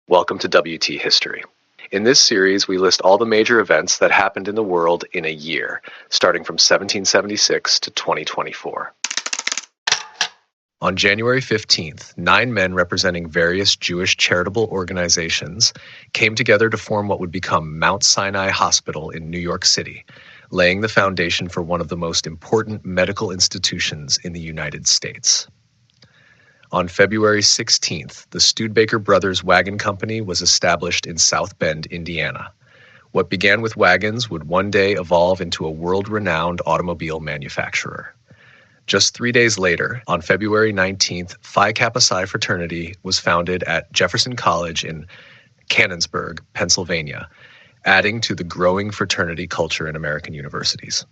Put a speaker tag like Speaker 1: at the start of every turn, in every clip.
Speaker 1: Welcome to WT History. In this series, we list all the major events that happened in the world in a year, starting from 1776 to 2024. On January 15th, 9 men representing various Jewish charitable organizations came together to form what would become Mount Sinai Hospital in New York City, laying the foundation for one of the most important medical institutions in the United States. On February 16th, the Studebaker Brothers Wagon Company was established in South Bend, Indiana. What began with wagons would one day evolve into a world-renowned automobile manufacturer. Just 3 days later, on February 19th, Phi Kappa Psi fraternity was founded at Jefferson College in Canonsburg, Pennsylvania, adding to the growing fraternity culture in American universities.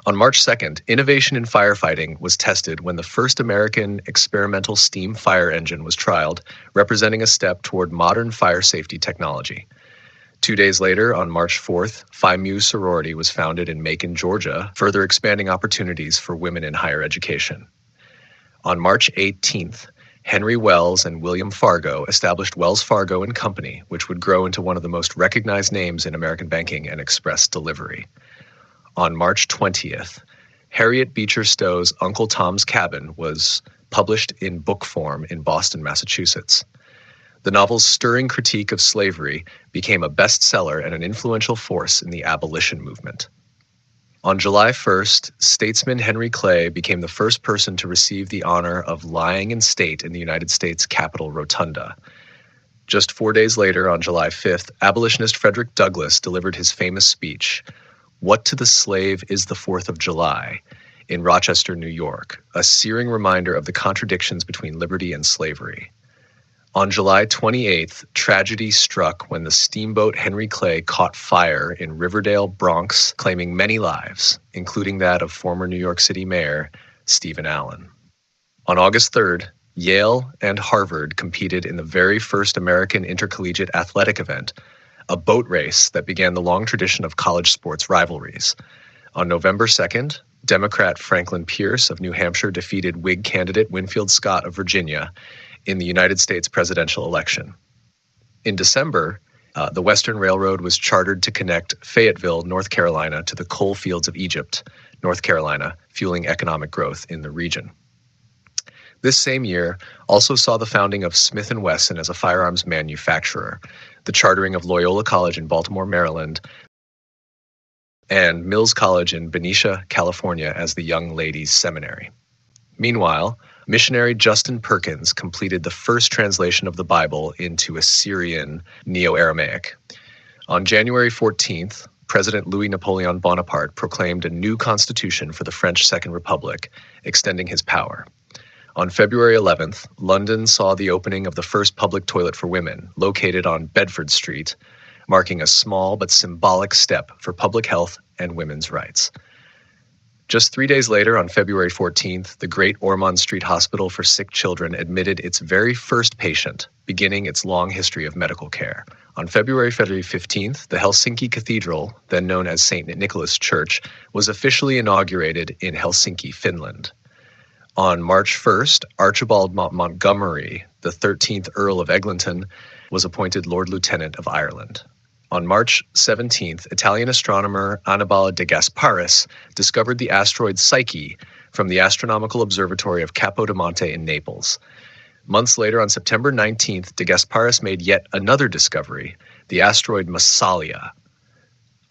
Speaker 1: On March 2nd, innovation in firefighting was tested when the first American experimental steam fire engine was trialed, representing a step toward modern fire safety technology. 2 days later, on March 4th, Phi Mu sorority was founded in Macon, Georgia, further expanding opportunities for women in higher education. On March 18th, Henry Wells and William Fargo established Wells Fargo and Company, which would grow into one of the most recognized names in American banking and express delivery. On March 20th, Harriet Beecher Stowe's Uncle Tom's Cabin was published in book form in Boston, Massachusetts. The novel's stirring critique of slavery became a bestseller and an influential force in the abolition movement. On July 1st, statesman Henry Clay became the first person to receive the honor of lying in state in the United States Capitol Rotunda. Just 4 days later, on July 5th, abolitionist Frederick Douglass delivered his famous speech, "What to the slave is the 4th of July," in Rochester, New York, a searing reminder of the contradictions between liberty and slavery. On July 28th, tragedy struck when the steamboat Henry Clay caught fire in Riverdale, Bronx, claiming many lives, including that of former New York City Mayor Stephen Allen. On August 3rd, Yale and Harvard competed in the very first American intercollegiate athletic event, a boat race that began the long tradition of college sports rivalries. On November 2nd, Democrat Franklin Pierce of New Hampshire defeated Whig candidate Winfield Scott of Virginia in the United States presidential election. In December, the Western Railroad was chartered to connect Fayetteville, North Carolina, to the coal fields of Egypt, North Carolina, fueling economic growth in the region. This same year also saw the founding of Smith Wesson as a firearms manufacturer, the chartering of Loyola College in Baltimore, Maryland, and Mills College in Benicia, California as the Young Ladies' Seminary. Meanwhile, missionary Justin Perkins completed the first translation of the Bible into Assyrian Neo-Aramaic. On January 14th, President Louis Napoleon Bonaparte proclaimed a new constitution for the French Second Republic, extending his power. On February 11th, London saw the opening of the first public toilet for women, located on Bedford Street, marking a small but symbolic step for public health and women's rights. Just 3 days later, on February 14th, the Great Ormond Street Hospital for Sick Children admitted its very first patient, beginning its long history of medical care. On February 15th, the Helsinki Cathedral, then known as St. Nicholas Church, was officially inaugurated in Helsinki, Finland. On March 1st, Archibald Montgomery, the 13th Earl of Eglinton, was appointed Lord Lieutenant of Ireland. On March 17th, Italian astronomer Annibale de Gasparis discovered the asteroid Psyche from the Astronomical Observatory of Capo di Monte in Naples. Months later, on September 19th, de Gasparis made yet another discovery, the asteroid Massalia.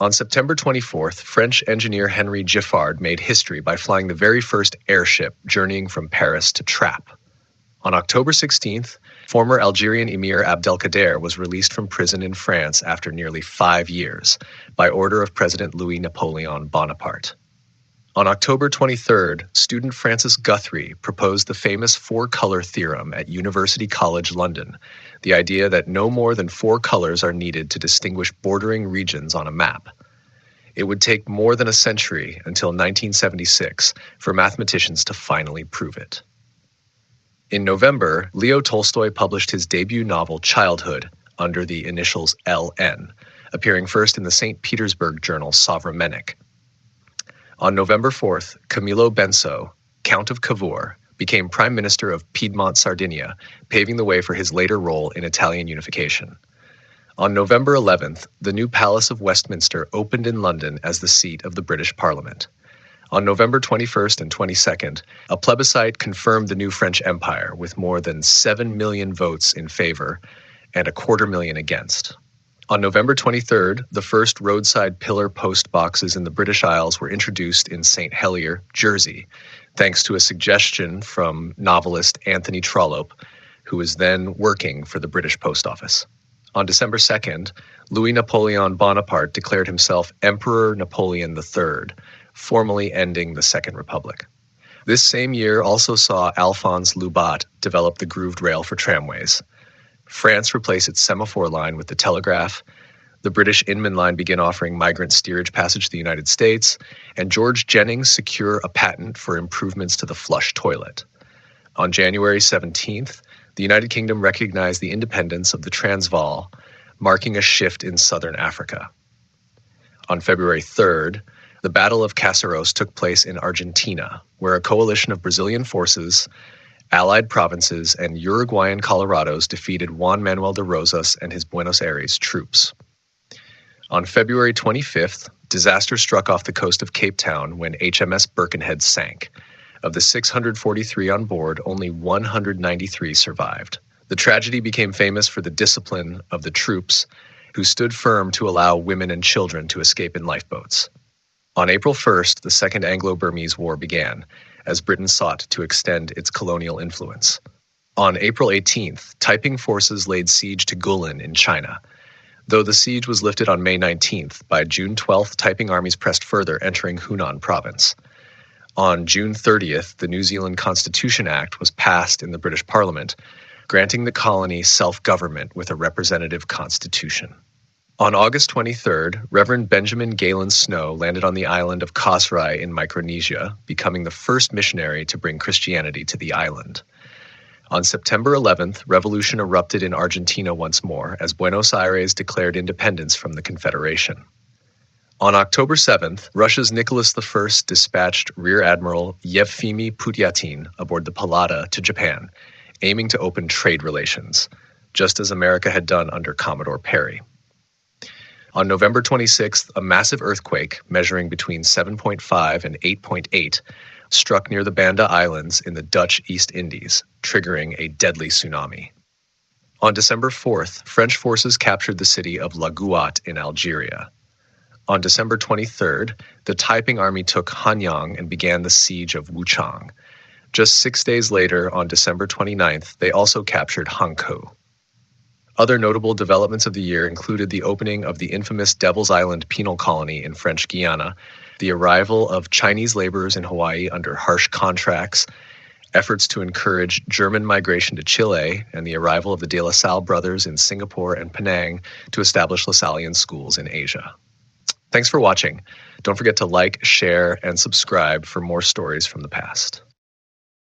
Speaker 1: On September 24th, French engineer Henry Giffard made history by flying the very first airship journeying from Paris to Trappes. On October 16th, former Algerian Emir Abdelkader was released from prison in France after nearly 5 years by order of President Louis Napoleon Bonaparte. On October 23rd, student Francis Guthrie proposed the famous four-color theorem at University College London, the idea that no more than 4 colors are needed to distinguish bordering regions on a map. It would take more than a century until 1976 for mathematicians to finally prove it. In November, Leo Tolstoy published his debut novel Childhood under the initials LN, appearing first in the St. Petersburg journal Sovremennik. On November 4th, Camillo Benso, Count of Cavour, became Prime Minister of Piedmont, Sardinia, paving the way for his later role in Italian unification. On November 11th, the new Palace of Westminster opened in London as the seat of the British Parliament. On November 21st and 22nd, a plebiscite confirmed the new French Empire with more than 7 million votes in favor and 250,000 against. On November 23rd, the first roadside pillar post boxes in the British Isles were introduced in St. Helier, Jersey, thanks to a suggestion from novelist Anthony Trollope, who was then working for the British Post Office. On December 2nd, Louis Napoleon Bonaparte declared himself Emperor Napoleon III, formally ending the Second Republic. This same year also saw Alphonse Loubat develop the grooved rail for tramways. France replaced its semaphore line with the telegraph. The British Inman Line began offering migrant steerage passage to the United States, and George Jennings secured a patent for improvements to the flush toilet. On January 17th, the United Kingdom recognized the independence of the Transvaal, marking a shift in southern Africa. On February 3rd, the Battle of Caseros took place in Argentina, where a coalition of Brazilian forces, Allied provinces, and Uruguayan Colorados defeated Juan Manuel de Rosas and his Buenos Aires troops. On February 25th, disaster struck off the coast of Cape Town when HMS Birkenhead sank. Of the 643 on board, only 193 survived. The tragedy became famous for the discipline of the troops, who stood firm to allow women and children to escape in lifeboats. On April 1st, the Second Anglo-Burmese War began, as Britain sought to extend its colonial influence. On April 18th, Taiping forces laid siege to Guilin in China. Though the siege was lifted on May 19th, by June 12th, Taiping armies pressed further, entering Hunan province. On June 30th, the New Zealand Constitution Act was passed in the British Parliament, granting the colony self-government with a representative constitution. On August 23rd, Reverend Benjamin Galen Snow landed on the island of Kosrae in Micronesia, becoming the first missionary to bring Christianity to the island. On September 11th, revolution erupted in Argentina once more as Buenos Aires declared independence from the Confederation. On October 7th, Russia's Nicholas I dispatched Rear Admiral Yevgeny Putyatin aboard the Pallada to Japan, aiming to open trade relations, just as America had done under Commodore Perry. On November 26th, a massive earthquake measuring between 7.5 and 8.8 struck near the Banda Islands in the Dutch East Indies, triggering a deadly tsunami. On December 4th, French forces captured the city of La Gouat in Algeria. On December 23rd, the Taiping army took Hanyang and began the siege of Wuchang. Just 6 days later, on December 29th, they also captured Hankou. Other notable developments of the year included the opening of the infamous Devil's Island penal colony in French Guiana, the arrival of Chinese laborers in Hawaii under harsh contracts, efforts to encourage German migration to Chile, and the arrival of the De La Salle brothers in Singapore and Penang to establish Lasallian schools in Asia. Thanks for watching. Don't forget to like, share, and subscribe for more stories from the past.